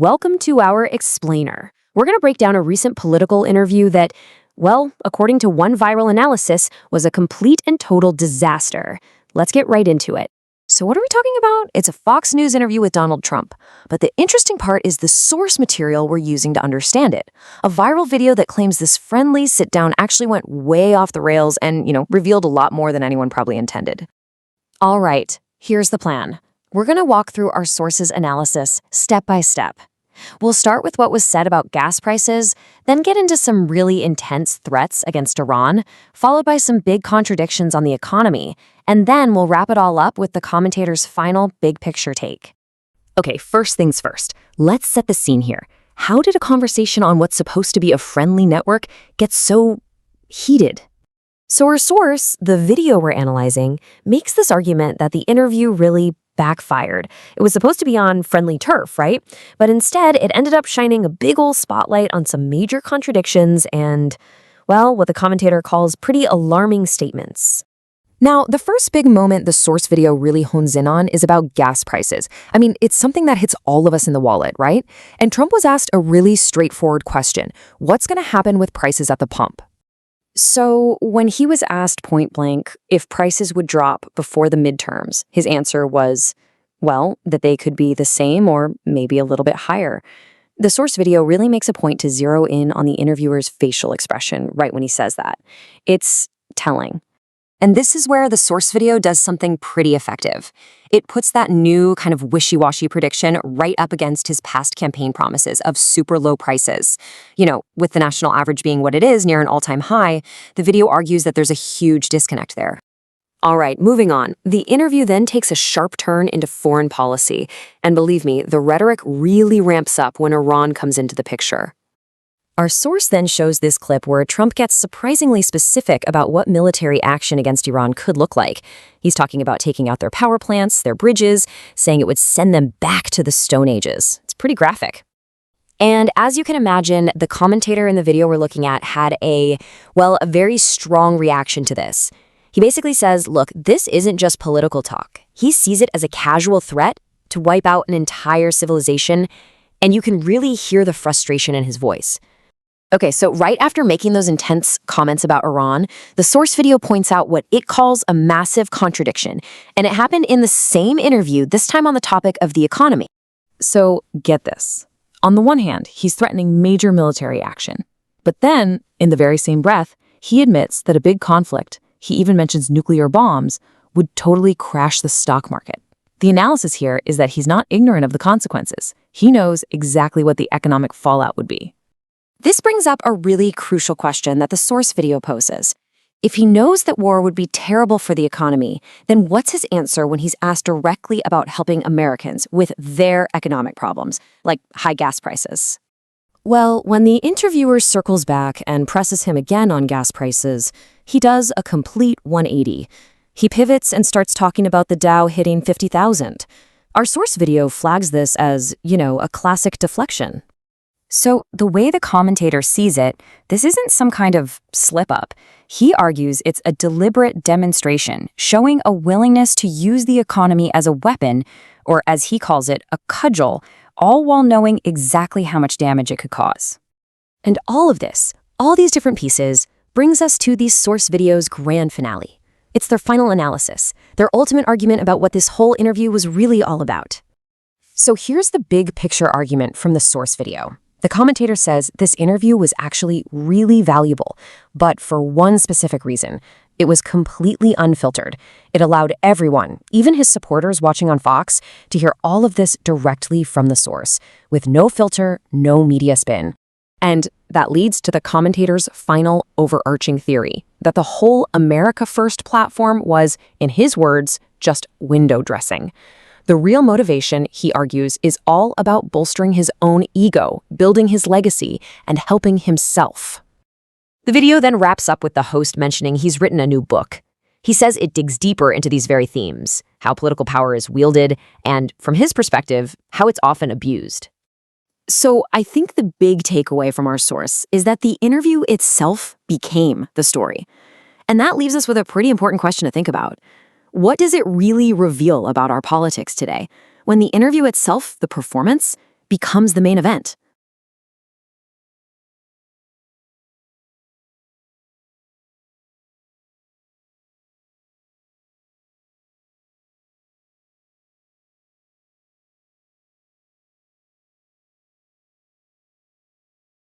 Welcome to our explainer. We're going to break down a recent political interview that, well, according to one viral analysis, was a complete and total disaster. Let's get right into it. So what are we talking about? It's a Fox News interview with Donald Trump. But the interesting part is the source material we're using to understand it. A viral video that claims this friendly sit-down actually went way off the rails and, revealed a lot more than anyone probably intended. All right, here's the plan. We're going to walk through our sources analysis step by step. We'll start with what was said about gas prices, then get into some really intense threats against Iran, followed by some big contradictions on the economy, and then we'll wrap it all up with the commentator's final big picture take. Okay, first things first, let's set the scene here. How did a conversation on what's supposed to be a friendly network get so heated? So our source, the video we're analyzing, makes this argument that the interview really backfired. It was supposed to be on friendly turf, right? But instead, it ended up shining a big ol' spotlight on some major contradictions and, well, what the commentator calls pretty alarming statements. Now, the first big moment the source video really hones in on is about gas prices. I mean, it's something that hits all of us in the wallet, right? And Trump was asked a really straightforward question. What's going to happen with prices at the pump? So when he was asked point blank if prices would drop before the midterms, his answer was, well, that they could be the same or maybe a little bit higher. The source video really makes a point to zero in on the interviewer's facial expression right when he says that. It's telling. And this is where the source video does something pretty effective. It puts that new kind of wishy-washy prediction right up against his past campaign promises of super low prices. With the national average being what it is, near an all-time high, the video argues that there's a huge disconnect there. All right, moving on. The interview then takes a sharp turn into foreign policy. And believe me, the rhetoric really ramps up when Iran comes into the picture. Our source then shows this clip where Trump gets surprisingly specific about what military action against Iran could look like. He's talking about taking out their power plants, their bridges, saying it would send them back to the Stone Ages. It's pretty graphic. And as you can imagine, the commentator in the video we're looking at had a very strong reaction to this. He basically says, look, this isn't just political talk. He sees it as a casual threat to wipe out an entire civilization, and you can really hear the frustration in his voice. Okay, so right after making those intense comments about Iran, the source video points out what it calls a massive contradiction, and it happened in the same interview, this time on the topic of the economy. So get this. On the one hand, he's threatening major military action. But then, in the very same breath, he admits that a big conflict, he even mentions nuclear bombs, would totally crash the stock market. The analysis here is that he's not ignorant of the consequences. He knows exactly what the economic fallout would be. This brings up a really crucial question that the source video poses. If he knows that war would be terrible for the economy, then what's his answer when he's asked directly about helping Americans with their economic problems, like high gas prices? Well, when the interviewer circles back and presses him again on gas prices, he does a complete 180. He pivots and starts talking about the Dow hitting 50,000. Our source video flags this as, a classic deflection. So the way the commentator sees it, this isn't some kind of slip-up. He argues it's a deliberate demonstration, showing a willingness to use the economy as a weapon, or as he calls it, a cudgel, all while knowing exactly how much damage it could cause. And all of this, all these different pieces, brings us to the source video's grand finale. It's their final analysis, their ultimate argument about what this whole interview was really all about. So here's the big picture argument from the source video. The commentator says this interview was actually really valuable, but for one specific reason. It was completely unfiltered. It allowed everyone, even his supporters watching on Fox, to hear all of this directly from the source, with no filter, no media spin. And that leads to the commentator's final overarching theory, that the whole America First platform was, in his words, just window dressing. The real motivation, he argues, is all about bolstering his own ego, building his legacy, and helping himself. The video then wraps up with the host mentioning he's written a new book. He says it digs deeper into these very themes, how political power is wielded, and, from his perspective, how it's often abused. So I think the big takeaway from our source is that the interview itself became the story. And that leaves us with a pretty important question to think about. What does it really reveal about our politics today, when the interview itself, the performance, becomes the main event.